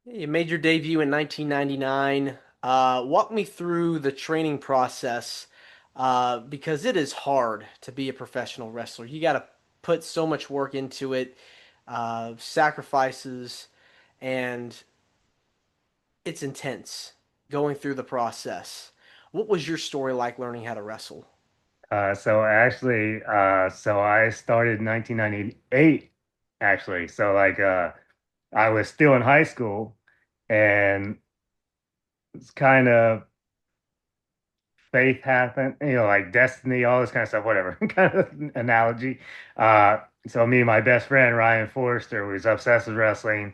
You made your debut in 1999. Walk me through the training process because it is hard to be a professional wrestler. You got to put so much work into it, sacrifices, and it's intense going through the process. What was your story like learning how to wrestle? So I started in 1998 actually. I was still in high school and it's kind of faith happened, like destiny, all this kind of stuff, whatever kind of analogy. Uh, so me and my best friend Ryan Forrester was obsessed with wrestling.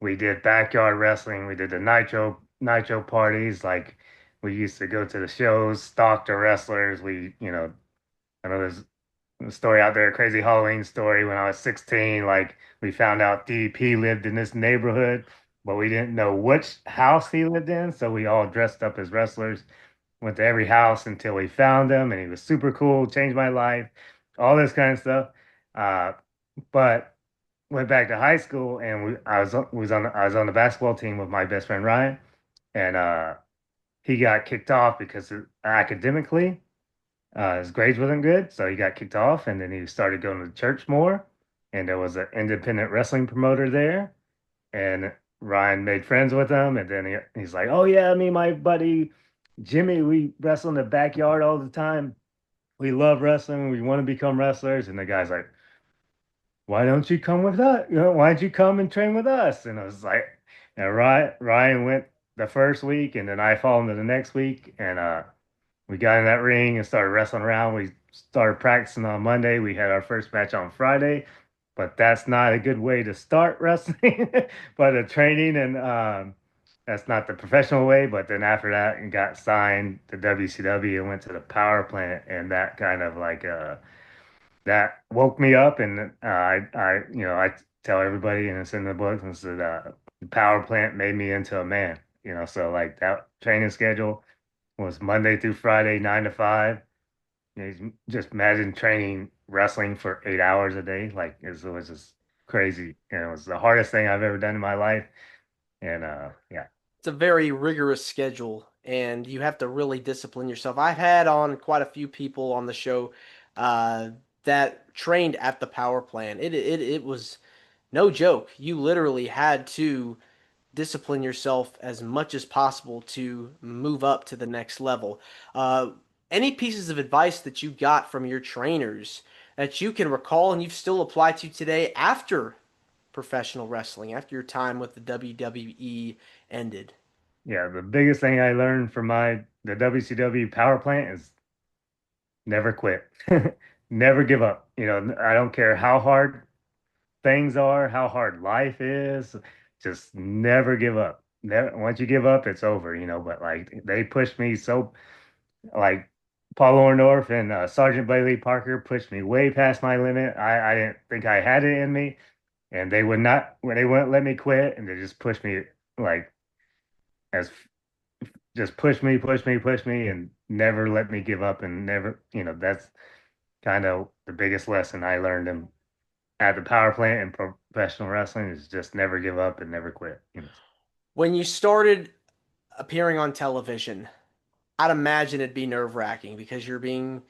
We did backyard wrestling. We did the nitro parties. Like we used to go to the shows, stalk the wrestlers. I know there's a story out there, a crazy Halloween story. When I was 16, like we found out DP lived in this neighborhood, but we didn't know which house he lived in. So we all dressed up as wrestlers, went to every house until we found him, and he was super cool, changed my life, all this kind of stuff. Uh, but went back to high school, and I was on the basketball team with my best friend Ryan, and he got kicked off because academically. His grades wasn't good, so he got kicked off, and then he started going to church more. And there was an independent wrestling promoter there, and Ryan made friends with him. And then he's like, "Oh yeah, me and my buddy Jimmy, we wrestle in the backyard all the time. We love wrestling. We want to become wrestlers." And the guy's like, "Why don't you come with us? Why don't you come and train with us?" And I was like, and Ryan went the first week, and then I followed him the next week, and we got in that ring and started wrestling around. We started practicing on Monday. We had our first match on Friday, but that's not a good way to start wrestling, but a training and that's not the professional way. But then after that, and got signed to WCW and went to the power plant, and that kind of that woke me up. And I tell everybody, and it's in the book, and said the power plant made me into a man. So like that training schedule was Monday through Friday, 9 to 5. Just imagine training wrestling for 8 hours a day. Like it was just crazy. And it was the hardest thing I've ever done in my life. And yeah, It's a very rigorous schedule, and you have to really discipline yourself. I've had on quite a few people on the show uh, that trained at the power plant. It was no joke. You literally had to discipline yourself as much as possible to move up to the next level. Uh, any pieces of advice that you got from your trainers that you can recall and you've still applied to today after professional wrestling, after your time with the WWE ended? yeah. The biggest thing I learned from the WCW power plant is never quit. Never give up. I don't care how hard things are, how hard life is, just never give up. Never, once you give up, it's over, but like they pushed me so like Paul Orndorff and Sergeant Bailey Parker pushed me way past my limit. I didn't think I had it in me, and they would not when they wouldn't let me quit, and they just pushed me like as just push me, and never let me give up, and never, that's kind of the biggest lesson I learned at the power plant and professional wrestling is just never give up and never quit. When you started appearing on television, I'd imagine it'd be nerve-wracking because you're being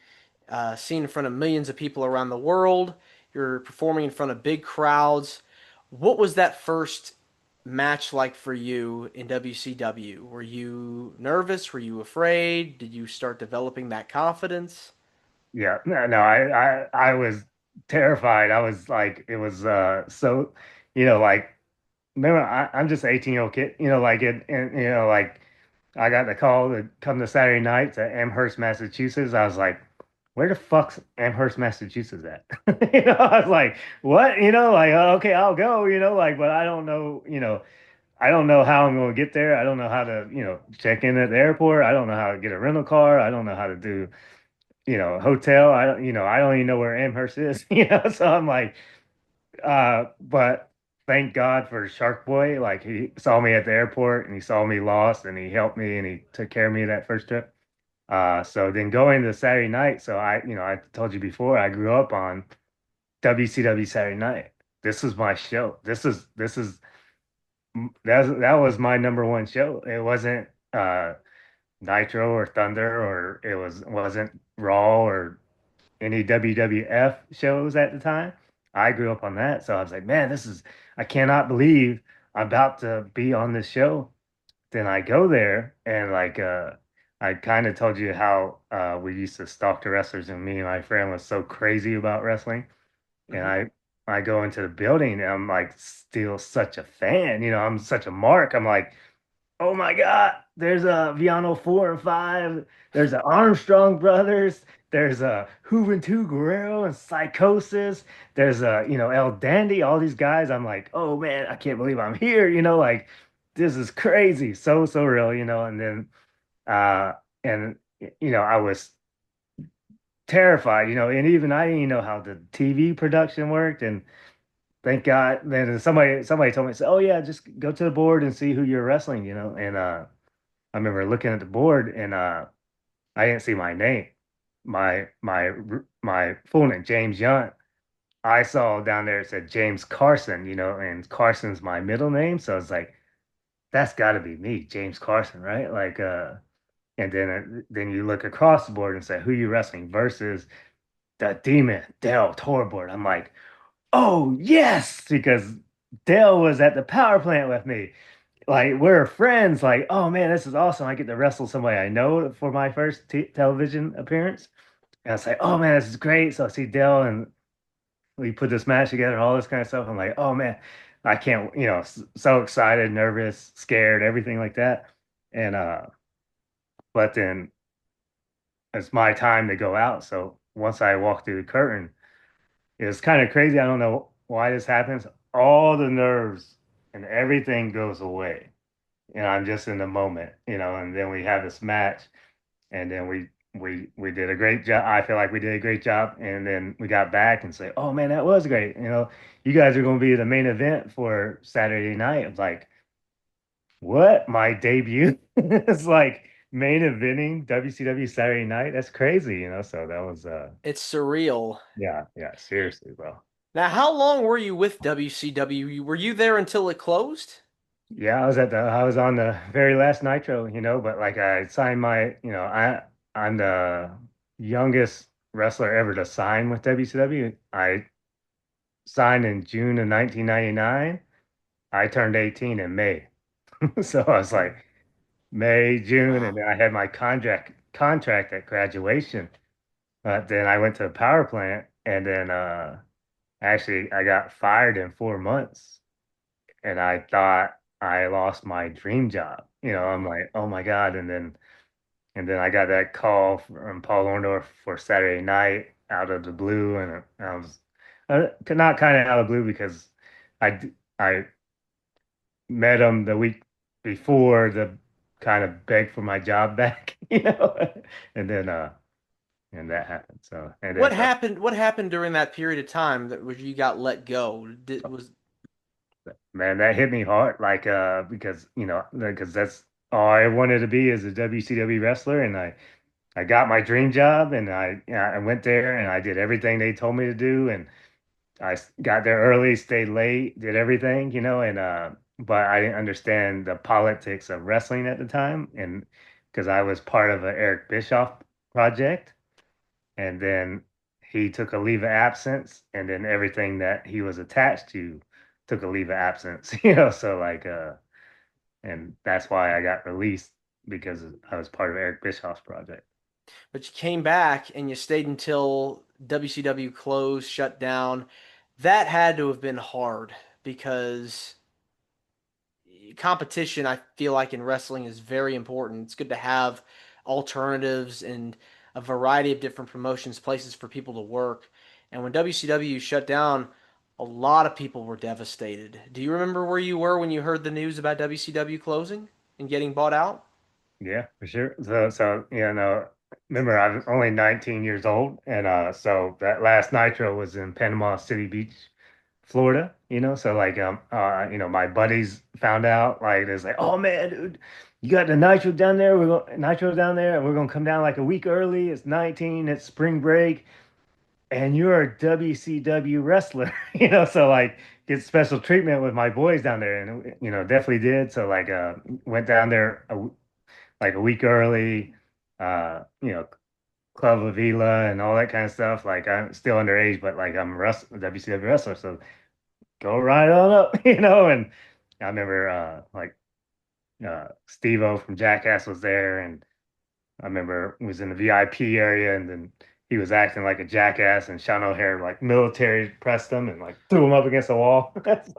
seen in front of millions of people around the world. You're performing in front of big crowds. What was that first match like for you in WCW? Were you nervous? Were you afraid? Did you start developing that confidence? Yeah, no, I was terrified. I was like, it was like remember, I'm just an 18-year-old kid, like it, and like I got the call to come to Saturday night to Amherst, Massachusetts. I was like, where the fuck's Amherst, Massachusetts at? I was like, what? Like, okay, I'll go, like, but I don't know, I don't know how I'm going to get there. I don't know how to, check in at the airport. I don't know how to get a rental car. I don't know how to do, hotel. I don't even know where Amherst is, so I'm like, but thank God for Shark Boy. Like he saw me at the airport and he saw me lost and he helped me and he took care of me that first trip. So then going to Saturday night. So I told you before, I grew up on WCW Saturday night. This is my show. This is that was my number one show. It wasn't Nitro or Thunder, or wasn't Raw or any WWF shows at the time. I grew up on that, so I was like, man, I cannot believe I'm about to be on this show. Then I go there and I kind of told you how we used to stalk the wrestlers, and me and my friend was so crazy about wrestling. And Hmm. I go into the building and I'm like still such a fan, I'm such a mark. I'm like, oh my God, there's a Viano 4 and 5. There's a Armstrong brothers. There's a Juventud Guerrero and Psychosis. There's a, El Dandy, all these guys. I'm like, oh man, I can't believe I'm here. Like this is crazy. So, so real, and then, uh, and, I was terrified, and even I didn't know how the TV production worked. And thank God, then somebody told me, oh yeah, just go to the board and see who you're wrestling, and, I remember looking at the board and I didn't see my name, my full name, James Young. I saw down there it said James Carson, and Carson's my middle name, so it's like that's got to be me, James Carson, right? And then you look across the board and say who you wrestling versus the Demon Dale Torborg. I'm like, oh yes, because Dale was at the power plant with me. Like we're friends. Like, oh man, this is awesome. I get to wrestle somebody I know for my first t television appearance. And I was like, oh man, this is great. So I see Dale and we put this match together, all this kind of stuff. I'm like, oh man, I can't, so excited, nervous, scared, everything like that. And but then it's my time to go out. So once I walk through the curtain, it's kind of crazy. I don't know why this happens. All the nerves and everything goes away. And I'm just in the moment, and then we have this match and then we did a great job. I feel like we did a great job. And then we got back and say, oh man, that was great. You guys are going to be the main event for Saturday night. It's like, what? My debut? It's like main eventing WCW Saturday night. That's crazy, So that was It's surreal. yeah, yeah, seriously, bro. Now, how long were you with WCW? Were you there until it closed? Yeah, I was on the very last Nitro, but like I signed I'm the youngest wrestler ever to sign with WCW. I signed in June of 1999. I turned 18 in May. So I was like May, June, and Wow. then I had my contract at graduation. Then I went to the power plant and then actually I got fired in 4 months and I thought I lost my dream job. I'm Wow. like, oh my God. And then I got that call from Paul Orndorff for Saturday night out of the blue, and I was not kind of out of the blue because I met him the week before to kind of beg for my job back, and then and that happened. So and What then happened? What happened during that period of time that where you got let go? Was man, that hit me hard, like because because that's all I wanted to be as a WCW wrestler, and I got my dream job and I went there and I did everything they told me to do and got there early, stayed late, did everything, and but I didn't understand the politics of wrestling at the time and because I was part of an Eric Bischoff project and then he took a leave of absence and then everything that he was attached to took a leave of absence, so and that's why I got released because I was part of Eric Bischoff's project. but you came back and you stayed until WCW closed, shut down. That had to have been hard because competition, I feel like in wrestling is very important. It's good to have alternatives and a variety of different promotions, places for people to work. And when WCW shut down, a lot of people were devastated. Do you remember where you were when you heard the news about WCW closing and getting bought out? Yeah, for sure. So remember I was only 19 years old, and so that last Nitro was in Panama City Beach, Florida. So like my buddies found out like it's like, oh man, dude, you got the Nitro down there. We're going Nitro down there. We're gonna come down like a week early. It's 19. It's spring break. and you're a WCW wrestler, you know, so like get special treatment with my boys down there, and definitely did. So like went down there like a week early, you know, Club Avila and all that kind of stuff. Like I'm still underage, but like I'm a WCW wrestler, so go right on up, you know. And I remember like Steve-O from Jackass was there, and I remember he was in the VIP area, and then he was acting like a jackass, and Sean O'Hare like military pressed him and like threw him up against the wall. That's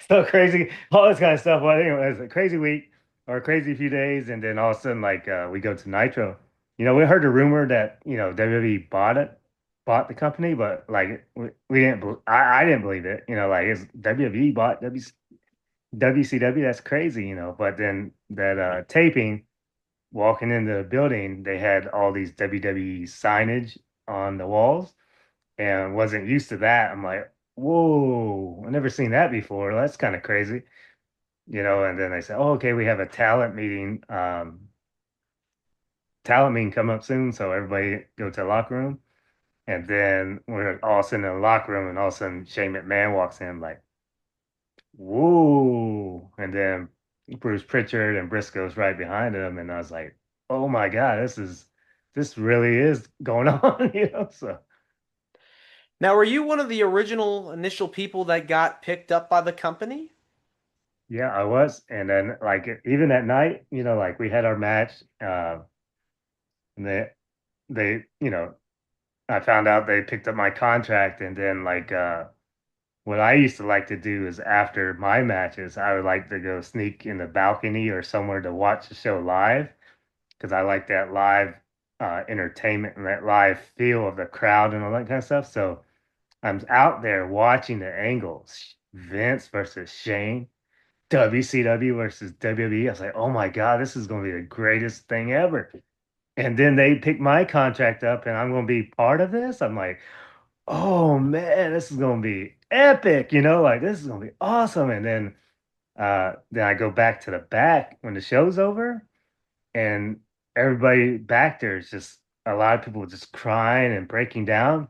so crazy, all this kind of stuff. Well, anyway, it was a crazy week or a crazy few days, and then all of a sudden, like we go to Nitro. We heard a rumor that WWE bought the company, but like we didn't. I didn't believe it. Like it's WWE bought WCW. That's crazy. But then that taping walking into the building, they had all these WWE signage on the walls and wasn't used to that. I'm like, whoa, I've never seen that before. That's kind of crazy, and then they said, oh, okay, we have a talent meeting coming up soon. So everybody go to the locker room. And then we're all sitting in the locker room, and all of a sudden Shane McMahon walks in, like, whoa. And then Bruce Pritchard and Briscoe's right behind him. And I was like, oh my God, this really is going on, So Now, were you one of the original initial people that got picked up by the company? yeah, I was. And then like even that night, like we had our match, and they, I found out they picked up my contract, and then like what I used to like to do is after my matches, I would like to go sneak in the balcony or somewhere to watch the show live because I like that live entertainment and that live feel of the crowd and all that kind of stuff. So I'm out there watching the angles, Vince versus Shane, WCW versus WWE. I was like, oh my God, this is going to be the greatest thing ever. And then they pick my contract up and I'm going to be part of this. I'm like, oh man, this is going to be epic, like this is going to be awesome. And then I go back to the back when the show's over, and everybody back there is just a lot of people just crying and breaking down.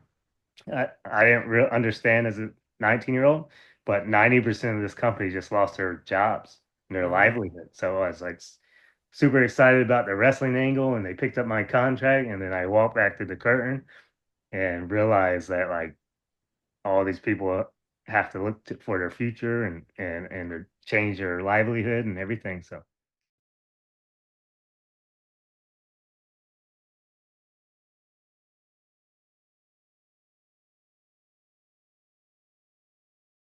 I didn't really understand as a 19-year-old, but 90% of this company just lost their jobs and their Mm. livelihood. So I was like super excited about the wrestling angle, and they picked up my contract, and then I walked back to the curtain and realized that like all these people have to look for their future and to change their livelihood and everything. So